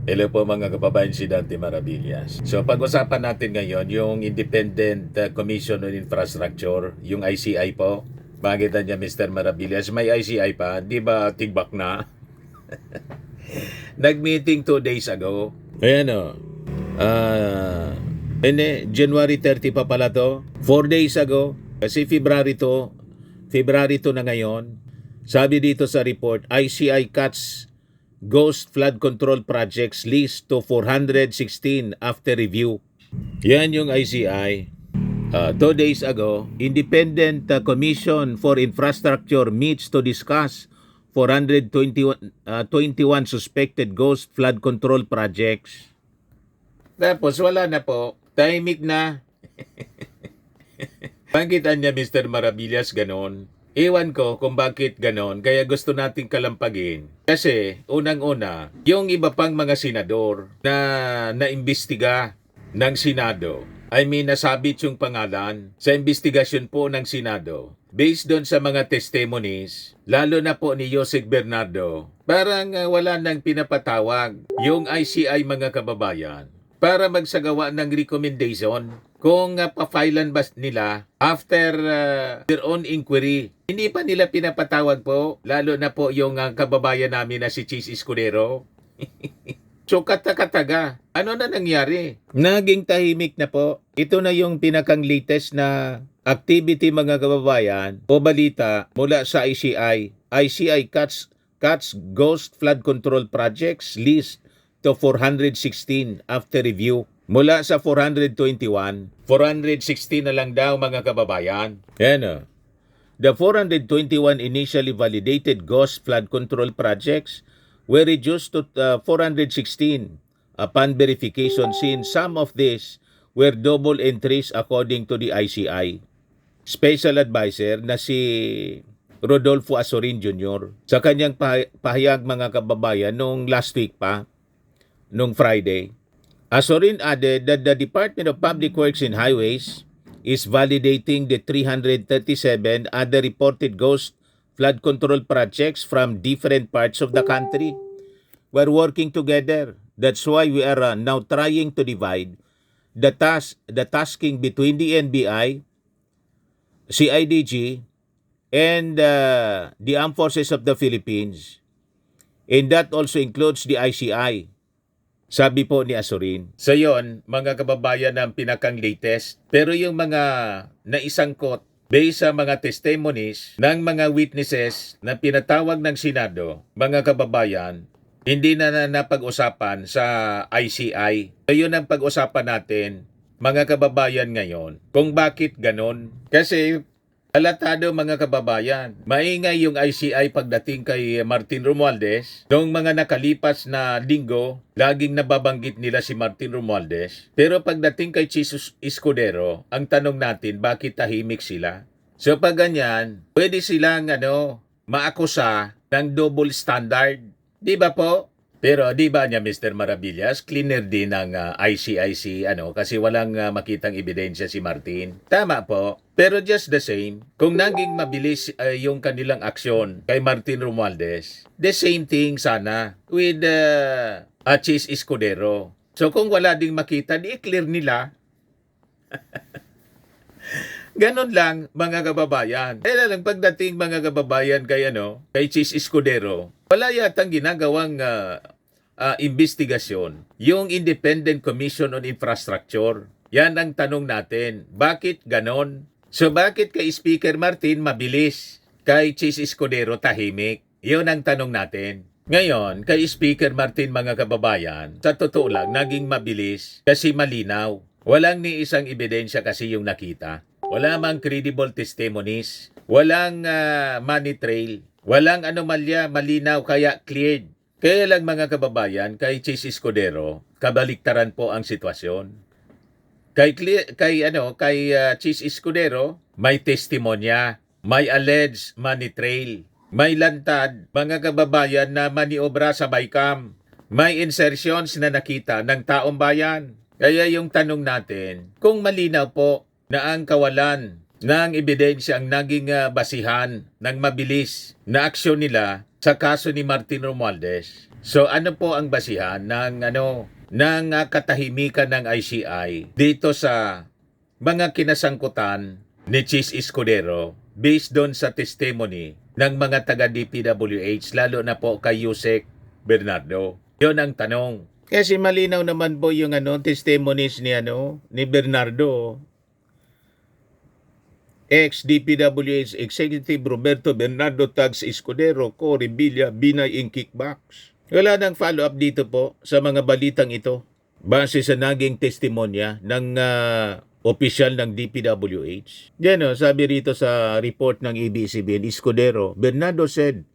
Hello po mga kababayan, si Dante Maravillas. So pag-usapan natin ngayon yung Independent Commission on Infrastructure, yung ICI po. Makita niya Mr. Maravillas, may ICI pa, di ba tigbak na? Nag-meeting 2 days ago. Ayan o. January 30 pa pala to. 4 days ago. Kasi February to na ngayon. Sabi dito sa report, ICI cuts Ghost Flood Control Projects list to 416 after review. Yan yung ICI. 2 days ago, Independent Commission for Infrastructure meets to discuss 421 suspected ghost flood control projects. Tapos wala na po. Tahimik na. Pangkitan niya Mr. Maravillas ganon. Ewan ko kung bakit ganon, kaya gusto nating kalampagin. Kasi, unang-una, yung iba pang mga senador na naimbestiga ng Senado, nasabit yung pangalan sa investigasyon po ng Senado. Based doon sa mga testimonies, lalo na po ni Josec Bernardo, parang wala nang pinapatawag yung ICI mga kababayan para magsagawa ng recommendation kung pa-filean ba nila after their own inquiry. Hindi pa nila pinapatawag po, lalo na po yung kababayan namin na si Chis Escudero. So katakataga, ano na nangyari? Naging tahimik na po. Ito na yung pinakang latest na activity mga kababayan o balita mula sa ICI. ICI cuts Ghost Flood Control Projects list to 416 after review. Mula sa 421, 416 na lang daw mga kababayan. Yan. The 421 initially validated ghost flood control projects were reduced to 416 upon verification, since some of these were double entries according to the ICI. Special Advisor na si Rodolfo Azorin Jr. sa kanyang pahayag mga kababayan nung last week pa, nung Friday. Azorin added that the Department of Public Works and Highways is validating the 337 other reported ghost flood control projects from different parts of the country. We're working together. That's why we are now trying to divide the tasking between the NBI, CIDG, and the Armed Forces of the Philippines. And that also includes the ICI. Sabi po ni Azorin. So yon, mga kababayan, ang pinakang latest. Pero yung mga naisangkot based sa mga testimonies ng mga witnesses na pinatawag ng Senado, mga kababayan, hindi na napag-usapan sa ICI. So yun ang pag-usapan natin, mga kababayan, ngayon. Kung bakit ganon. Kasi halatado mga kababayan, maingay yung ICI pagdating kay Martin Romualdez. Noong mga nakalipas na linggo, laging nababanggit nila si Martin Romualdez. Pero pagdating kay Chis Escudero, ang tanong natin, bakit tahimik sila? So pag ganyan, pwede silang maakusa ng double standard. Di ba po? Pero di ba niya Mr. Maravillas, cleaner din ang ICIC kasi walang makitang ebidensya si Martin. Tama po. Pero just the same, kung naging mabilis yung kanilang aksyon kay Martin Romualdez, the same thing sana with Chis Escudero. So kung wala ding makita, di-clear nila. Ganon lang mga kababayan. Kaya lang pagdating mga kababayan kay Chis Escudero, wala yatang ginagawang investigasyon. Yung Independent Commission on Infrastructure. Yan ang tanong natin. Bakit ganon? So bakit kay Speaker Martin mabilis? Kay Chis Escudero tahimik? Yun ang tanong natin. Ngayon, kay Speaker Martin mga kababayan, sa totoo lang, naging mabilis kasi malinaw. Walang ni isang ebidensya kasi yung nakita. Wala mang credible testimonies. Walang money trail. Walang anomalya, malinaw, kaya cleared. Kaya lang mga kababayan, kay Chis Escudero, kabaliktaran po ang sitwasyon. Kay Chis Escudero, may testimonya, may alleged money trail, may lantad, mga kababayan, na maniobra sa bycam, may insertions na nakita ng taong bayan. Kaya yung tanong natin, kung malinaw po na ang kawalan ng ebidensya ang naging basihan ng mabilis na aksyon nila sa kaso ni Martin Romualdez. So ano po ang basihan ng katahimikan ng ICI dito sa mga kinasangkutan ni Chis Escudero based doon sa testimony ng mga taga DPWH, lalo na po kay Yusek Bernardo? Yun ang tanong. Kasi malinaw naman po yung testimonies ni Bernardo. Ex-DPWH Executive Roberto Bernardo Tags Escudero, Cory Villa, Binay in Kickbacks. Wala nang follow-up dito po sa mga balitang ito base sa naging testimonya ng opisyal ng DPWH. Yan sabi rito sa report ng ABS-CBN, Escudero, Bernardo said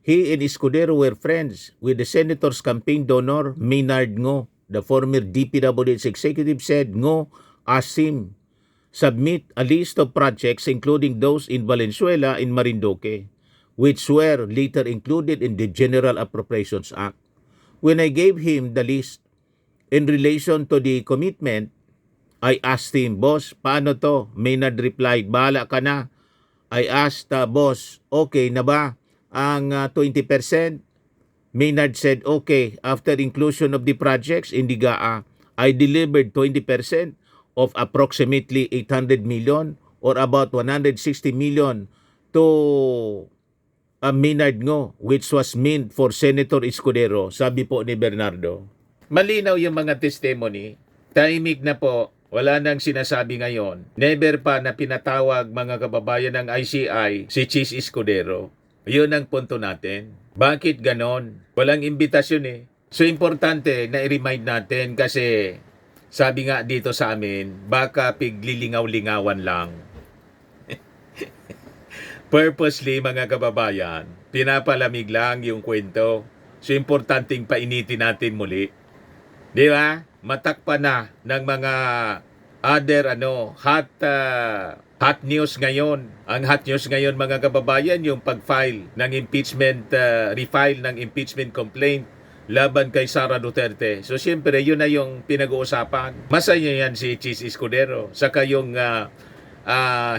he and Escudero were friends with the senator's campaign donor, Maynard Ngo. The former DPWH executive said Ngo asked him submit a list of projects including those in Valenzuela and Marinduque, which were later included in the General Appropriations Act. When I gave him the list in relation to the commitment, I asked him, Boss, paano to? Maynard replied, bahala ka na. I asked, Boss, okay na ba ang 20%? Maynard said, okay. After inclusion of the projects in the GAA, I delivered 20% of approximately 800 million or about 160 million to Maynard Ngo, which was meant for Senator Escudero, sabi po ni Bernardo. Malinaw yung mga testimony. Tahimik na po. Wala nang sinasabi ngayon. Never pa na pinatawag mga kababayan ng ICI si Chis Escudero. Yun ang punto natin. Bakit ganon? Walang imbitasyon So importante na i-remind natin kasi sabi nga dito sa amin, baka piglilingaw-lingawan lang. Purposely mga kababayan, pinapalamig lang yung kwento. So importanteng painitin natin muli. Di ba? Matakpan na ng mga other hot news ngayon. Ang hot news ngayon mga kababayan, yung pag-file ng impeachment, refile ng impeachment complaint laban kay Sara Duterte. So siyempre yun na yung pinag-uusapan. Masaya yan si Chis Escudero. Saka yung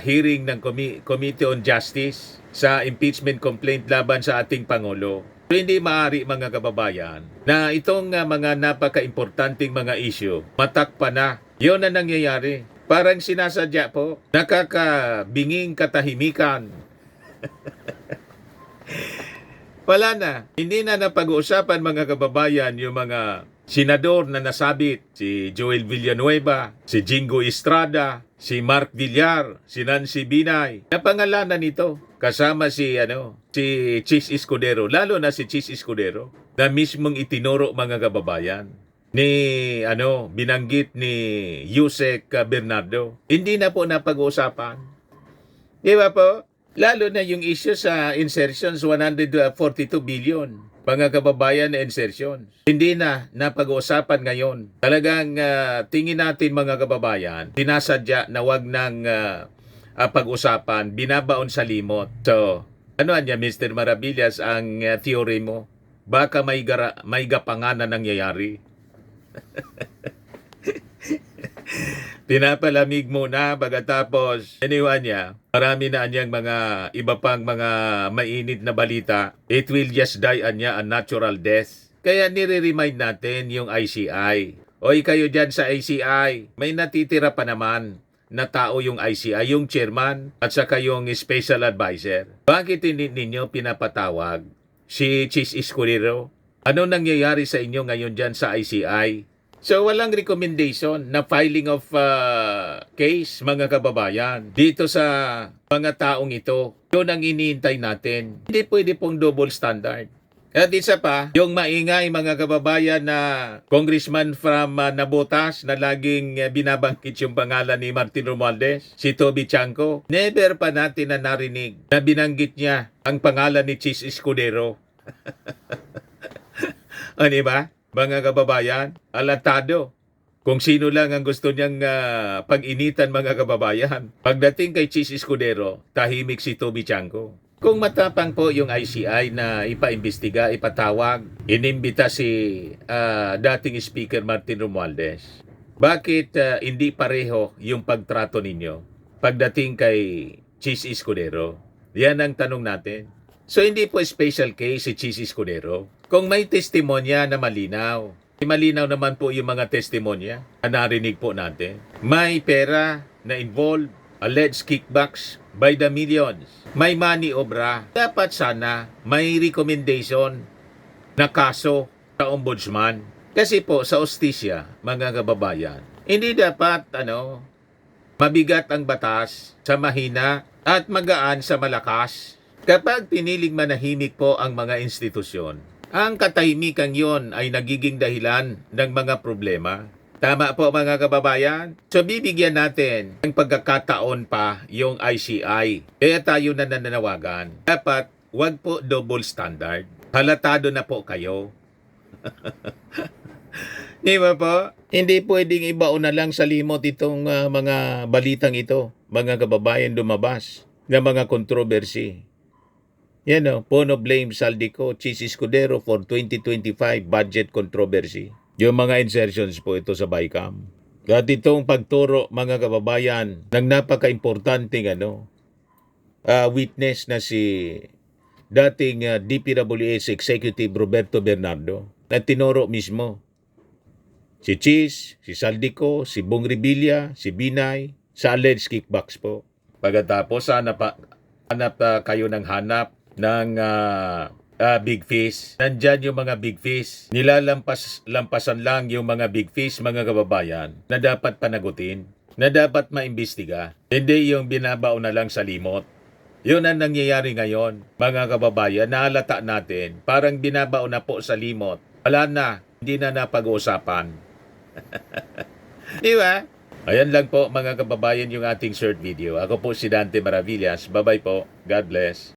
hearing ng Committee on Justice sa impeachment complaint laban sa ating Pangulo. So, hindi maaari mga kababayan na itong mga napaka-importanting mga issue matakpan na. Yun na nangyayari. Parang sinasadya po, nakakabinging katahimikan. Wala na. Hindi na napag-uusapan mga kababayan yung mga senador na nasabit. Si Joel Villanueva, si Jingo Estrada, si Mark Villar, si Nancy Binay. Napangalanan nito. Kasama si Chis Escudero. Lalo na si Chis Escudero na mismong itinuro mga kababayan binanggit ni Yusek Bernardo. Hindi na po napag-uusapan. Di ba po? Lalo na yung issue sa insertions, 142 billion. Mga kababayan na insertions. Hindi na napag-uusapan ngayon. Talagang tingin natin mga kababayan, sinasadya na wag nang pag-usapan, binabaon sa limot. So, ano niya Mr. Maravillas ang theory mo? Baka may gapanganan nangyayari. Pinapalamig muna pagkatapos niya, marami na anyang mga iba pang mga mainit na balita. It will just die a natural death. Kaya nire-remind natin yung ICI. Oy kayo dyan sa ICI, may natitira pa naman na tao yung ICI, yung chairman at saka yung special advisor. Bakit hindi ninyo pinapatawag si Chis Escudero? Ano nangyayari sa inyo ngayon dyan sa ICI? So walang recommendation na filing of case mga kababayan dito sa mga taong ito. Yun ang iniintay natin. Hindi pwede pong double standard. At isa pa, yung maingay mga kababayan na congressman from Navotas na laging binabanggit yung pangalan ni Martin Romualdez, si Toby Chanco, never pa natin na narinig na binanggit niya ang pangalan ni Chis Escudero. Ano ba? Mga kababayan, alatado. Kung sino lang ang gusto niyang pag-initan mga kababayan. Pagdating kay Chis Escudero, tahimik si Toby Chanco. Kung matapang po yung ICI na ipaimbestiga, ipatawag, inimbita si dating Speaker Martin Romualdez, bakit hindi pareho yung pagtrato ninyo pagdating kay Chis Escudero? Yan ang tanong natin. So hindi po special case si Chis Escudero. Kung may testimonya na malinaw, malinaw naman po yung mga testimonya na narinig po natin. May pera na involved, alleged kickbacks by the millions. May money obra. Dapat sana may recommendation na kaso sa ombudsman. Kasi po sa ostisya, mga kababayan, hindi dapat mabigat ang batas sa mahina at magaan sa malakas. Kapag piniling manahimik po ang mga institusyon, ang katahimikan yon ay nagiging dahilan ng mga problema. Tama po mga kababayan? So bibigyan natin ng pagkakataon pa yung ICI. Kaya tayo na nananawagan. Dapat wag po double standard. Halatado na po kayo. Di ba po? Hindi pwedeng ibaon na lang sa limot itong mga balitang ito. Mga kababayan lumabas na mga controversy. Yan Pono blame Saldico, Chis Escudero for 2025 budget controversy. Yung mga insertions po ito sa BICAM. At itong pagturo mga kababayan ng napaka-importanting witness na si dating DPWH Executive Roberto Bernardo na tinuro mismo. Si Chis, si Saldico, si Bong Revilla, si Binay, sa alleged kickbacks po. Pagkatapos hanap kayo ng hanap ng big fish. Nandyan yung mga big fish. Lampasan lang yung mga big fish, mga kababayan, na dapat panagutin, na dapat maimbestiga. Hindi yung binabao na lang sa limot. Yun ang nangyayari ngayon, mga kababayan. Nahalata natin, parang binabao na po sa limot. Wala na, hindi na napag-uusapan. Di ba? Ayan lang po mga kababayan yung ating short video. Ako po si Dante Maravillas. Bye-bye po. God bless.